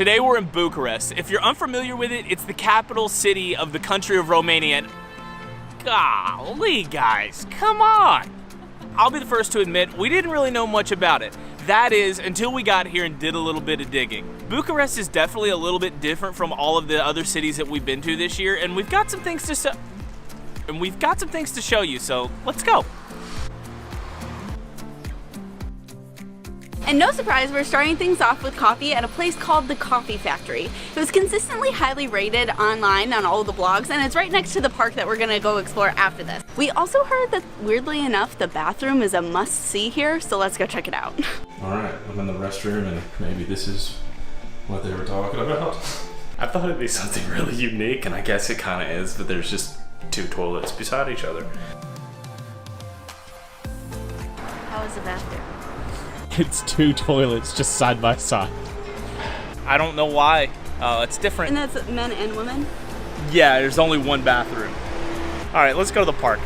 Today we're in Bucharest. If you're unfamiliar with it, it's the capital city of the country of Romania. And golly, guys, come on! I'll be the first to admit, we didn't really know much about it. That is, until we got here and did a little bit of digging. Bucharest is definitely a little bit different from all of the other cities that we've been to this year, and we've got some things to show you, so let's go. And no surprise, we're starting things off with coffee at a place called the Coffee Factory. It was consistently highly rated online on all the blogs, and it's right next to the park that we're gonna go explore after this. We also heard that, weirdly enough, the bathroom is a must-see here, so let's go check it out. Alright, I'm in the restroom and maybe this is what they were talking about. I thought it'd be something really unique, and I guess it kind of is, but there's just 2 toilets beside each other. How is the bathroom? It's 2 toilets just side by side. I don't know why. It's different. And that's men and women? Yeah, there's only one bathroom. All right, let's go to the park.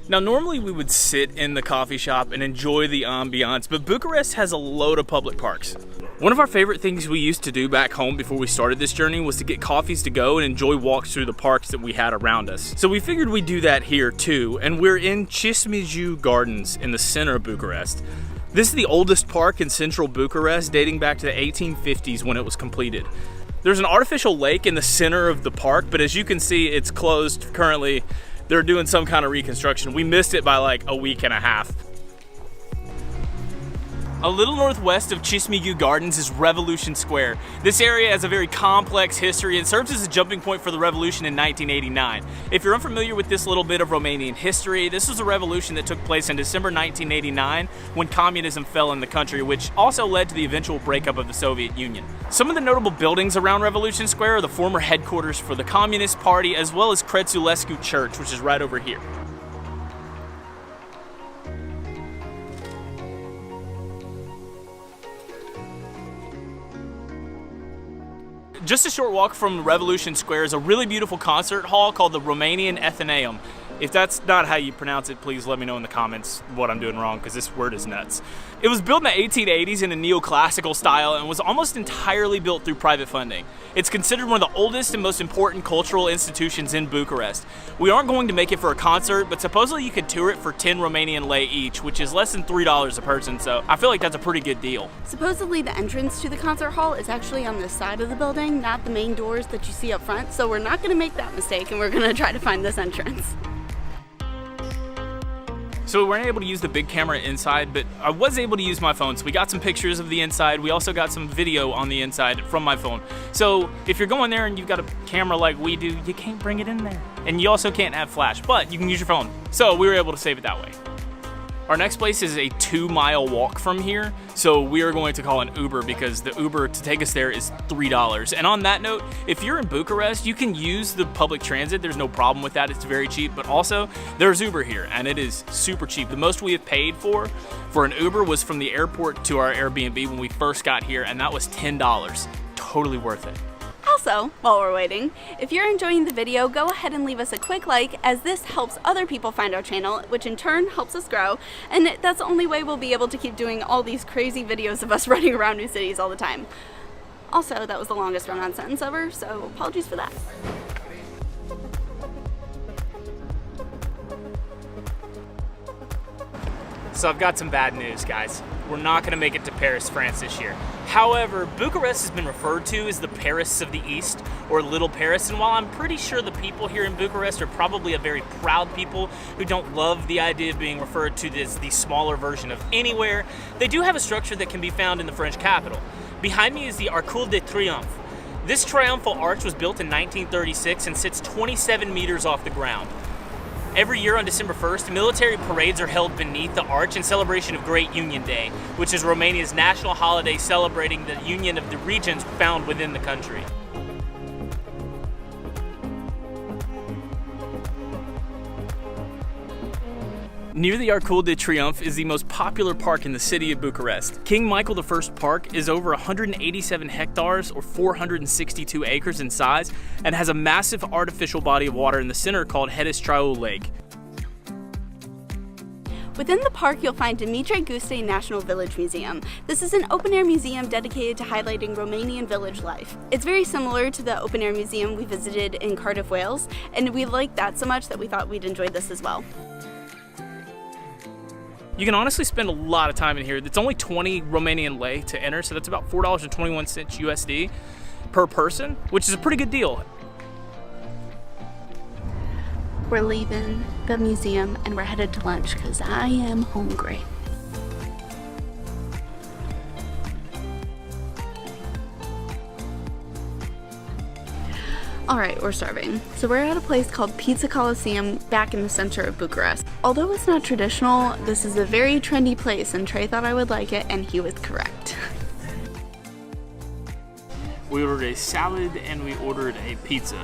Now, normally we would sit in the coffee shop and enjoy the ambiance, but Bucharest has a load of public parks. One of our favorite things we used to do back home before we started this journey was to get coffees to go and enjoy walks through the parks that we had around us. So we figured we'd do that here too, and we're in Chismigiu Gardens in the center of Bucharest. This is the oldest park in central Bucharest, dating back to the 1850s when it was completed. There's an artificial lake in the center of the park, but as you can see, it's closed currently. They're doing some kind of reconstruction. We missed it by like a week and a half. A little northwest of Chismigiu Gardens is Revolution Square. This area has a very complex history and serves as a jumping point for the revolution in 1989. If you're unfamiliar with this little bit of Romanian history, this was a revolution that took place in December 1989 when communism fell in the country, which also led to the eventual breakup of the Soviet Union. Some of the notable buildings around Revolution Square are the former headquarters for the Communist Party, as well as Crețulescu Church, which is right over here. Just a short walk from Revolution Square is a really beautiful concert hall called the Romanian Athenaeum. If that's not how you pronounce it, please let me know in the comments what I'm doing wrong, because this word is nuts. It was built in the 1880s in a neoclassical style and was almost entirely built through private funding. It's considered one of the oldest and most important cultural institutions in Bucharest. We aren't going to make it for a concert, but supposedly you could tour it for 10 Romanian lei each, which is less than $3 a person, so I feel like that's a pretty good deal. Supposedly the entrance to the concert hall is actually on this side of the building, not the main doors that you see up front, so we're not going to make that mistake and we're going to try to find this entrance. So we weren't able to use the big camera inside, but I was able to use my phone. So we got some pictures of the inside. We also got some video on the inside from my phone. So if you're going there and you've got a camera like we do, you can't bring it in there. And you also can't have flash, but you can use your phone. So we were able to save it that way. Our next place is a 2-mile walk from here, so we are going to call an Uber because the Uber to take us there is $3. And on that note, if you're in Bucharest, you can use the public transit. There's no problem with that. It's very cheap, but also there's Uber here, and it is super cheap. The most we have paid for an Uber was from the airport to our Airbnb when we first got here, and that was $10. Totally worth it. Also, while we're waiting, if you're enjoying the video, go ahead and leave us a quick like, as this helps other people find our channel, which in turn helps us grow, and that's the only way we'll be able to keep doing all these crazy videos of us running around new cities all the time. Also, that was the longest run-on sentence ever, so apologies for that. So I've got some bad news, guys. We're not gonna make it to Paris, France this year. However, Bucharest has been referred to as the Paris of the East, or Little Paris, and while I'm pretty sure the people here in Bucharest are probably a very proud people who don't love the idea of being referred to as the smaller version of anywhere, they do have a structure that can be found in the French capital. Behind me is the Arc de Triomphe. This triumphal arch was built in 1936 and sits 27 meters off the ground. Every year on December 1st, military parades are held beneath the arch in celebration of Great Union Day, which is Romania's national holiday celebrating the union of the regions found within the country. Near the Arc de Triomphe is the most popular park in the city of Bucharest. King Michael I Park is over 187 hectares or 462 acres in size and has a massive artificial body of water in the center called Hostels Lake. Within the park, you'll find Dumitru Guste National Village Museum. This is an open-air museum dedicated to highlighting Romanian village life. It's very similar to the open-air museum we visited in Cardiff, Wales, and we liked that so much that we thought we'd enjoy this as well. You can honestly spend a lot of time in here. It's only 20 Romanian lei to enter, so that's about $4.21 USD per person, which is a pretty good deal. We're leaving the museum and we're headed to lunch because I am hungry. Alright, we're starving. So we're at a place called Pizza Coliseum back in the center of Bucharest. Although it's not traditional, this is a very trendy place and Trey thought I would like it and he was correct. We ordered a salad and we ordered a pizza.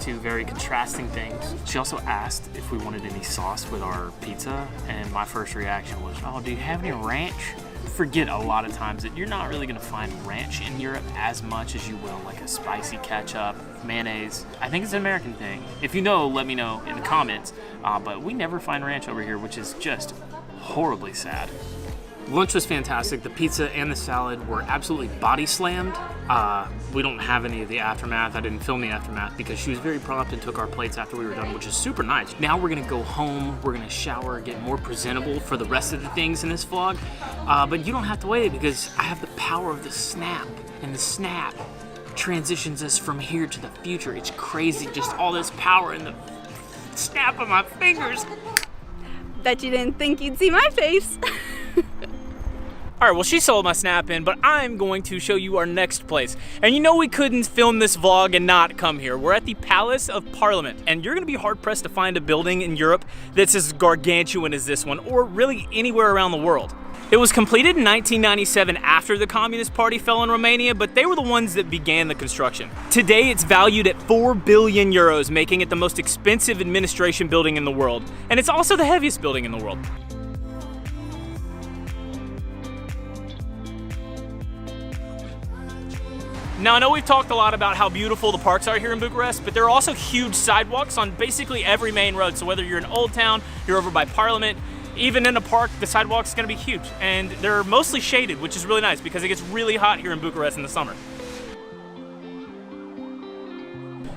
Two very contrasting things. She also asked if we wanted any sauce with our pizza, and my first reaction was, oh, do you have any ranch? Forget a lot of times that you're not really gonna find ranch in Europe as much as you will like a spicy ketchup, mayonnaise. I think it's an American thing. If you know, let me know in the comments, but we never find ranch over here, which is just horribly sad. Lunch was fantastic. The pizza and the salad were absolutely body slammed. We don't have any of the aftermath. I didn't film the aftermath because she was very prompt and took our plates after we were done, which is super nice. Now we're gonna go home, we're gonna shower, get more presentable for the rest of the things in this vlog. But you don't have to wait because I have the power of the snap, and the snap transitions us from here to the future. It's crazy, just all this power in the snap of my fingers. Bet you didn't think you'd see my face. All right, well, she sold my snap in, but I'm going to show you our next place. And you know we couldn't film this vlog and not come here. We're at the Palace of Parliament, and you're gonna be hard-pressed to find a building in Europe that's as gargantuan as this one, or really anywhere around the world. It was completed in 1997 after the Communist Party fell in Romania, but they were the ones that began the construction. Today, it's valued at 4 billion euros, making it the most expensive administration building in the world. And it's also the heaviest building in the world. Now, I know we've talked a lot about how beautiful the parks are here in Bucharest, but there are also huge sidewalks on basically every main road. So whether you're in Old Town, you're over by Parliament, even in a park, the sidewalk's gonna be huge. And they're mostly shaded, which is really nice because it gets really hot here in Bucharest in the summer.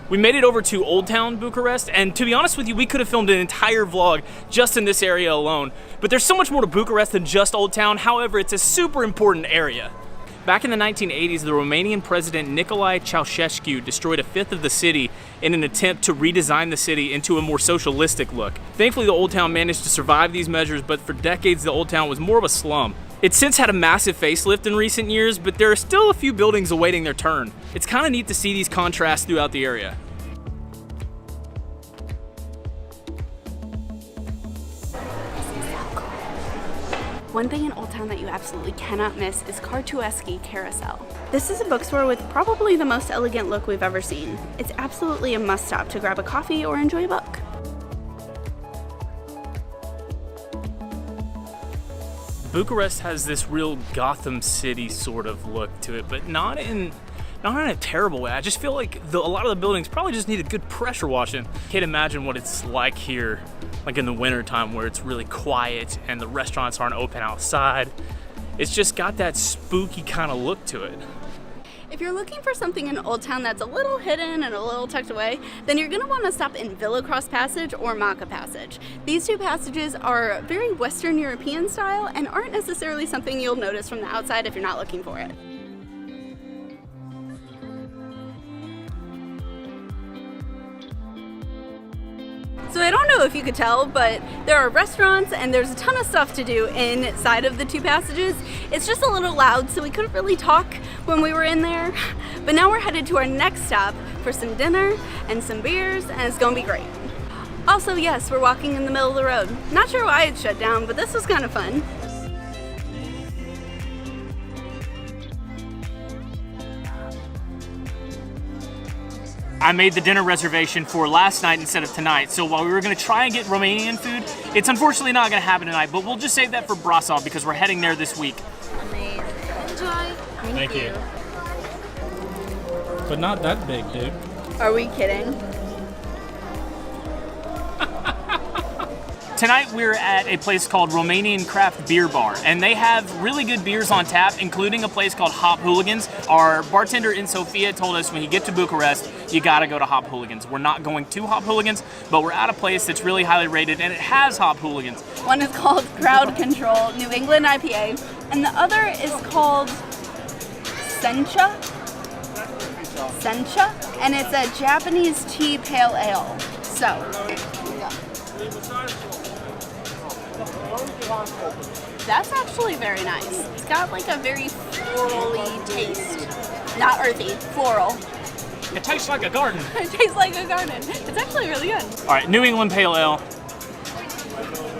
We made it over to Old Town Bucharest, and to be honest with you, we could have filmed an entire vlog just in this area alone. But there's so much more to Bucharest than just Old Town. However, it's a super important area. Back in the 1980s, the Romanian president Nicolae Ceausescu destroyed a fifth of the city in an attempt to redesign the city into a more socialistic look. Thankfully, the Old Town managed to survive these measures, but for decades, the Old Town was more of a slum. It's since had a massive facelift in recent years, but there are still a few buildings awaiting their turn. It's kind of neat to see these contrasts throughout the area. One thing in Old Town that you absolutely cannot miss is Cartueschi Carousel. This is a bookstore with probably the most elegant look we've ever seen. It's absolutely a must-stop to grab a coffee or enjoy a book. Bucharest has this real Gotham City sort of look to it, but not in a terrible way. I just feel like a lot of the buildings probably just need a good pressure washing. Can't imagine what it's like here, like in the winter time where it's really quiet and the restaurants aren't open outside. It's just got that spooky kind of look to it. If you're looking for something in Old Town that's a little hidden and a little tucked away, then you're gonna wanna stop in Villa Cross Passage or Maca Passage. These two passages are very Western European style and aren't necessarily something you'll notice from the outside if you're not looking for it. So I don't know if you could tell, but there are restaurants and there's a ton of stuff to do inside of the two passages. It's just a little loud, so we couldn't really talk when we were in there. But now we're headed to our next stop for some dinner and some beers, and it's gonna be great. Also, yes, we're walking in the middle of the road. Not sure why it's shut down, but this was kind of fun. I made the dinner reservation for last night instead of tonight, so while we were gonna try and get Romanian food, it's unfortunately not gonna happen tonight, but we'll just save that for Brasov because we're heading there this week. Amazing. Enjoy. Thank you. But not that big, dude. Are we kidding? Tonight we're at a place called Romanian Craft Beer Bar, and they have really good beers on tap, including a place called Hop Hooligans. Our bartender in Sofia told us when you get to Bucharest, you gotta go to Hop Hooligans. We're not going to Hop Hooligans, but we're at a place that's really highly rated, and it has Hop Hooligans. One is called Crowd Control New England IPA, and the other is called Sencha, and it's a Japanese tea pale ale. So, that's actually very nice. It's got like a very florally taste. Not earthy, floral. It tastes like a garden. It tastes like a garden. It's actually really good. All right, New England Pale Ale.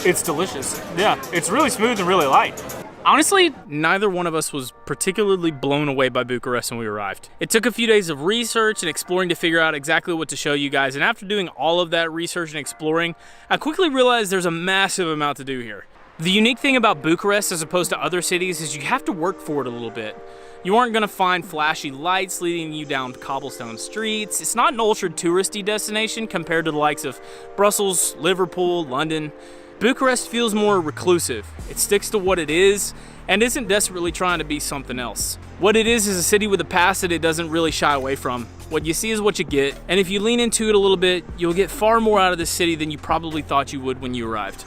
It's delicious. Yeah, it's really smooth and really light. Honestly, neither one of us was particularly blown away by Bucharest when we arrived. It took a few days of research and exploring to figure out exactly what to show you guys, and after doing all of that research and exploring, I quickly realized there's a massive amount to do here. The unique thing about Bucharest as opposed to other cities is you have to work for it a little bit. You aren't gonna find flashy lights leading you down cobblestone streets. It's not an ultra touristy destination compared to the likes of Brussels, Liverpool, London. Bucharest feels more reclusive. It sticks to what it is and isn't desperately trying to be something else. What it is a city with a past that it doesn't really shy away from. What you see is what you get, and if you lean into it a little bit, you'll get far more out of this city than you probably thought you would when you arrived.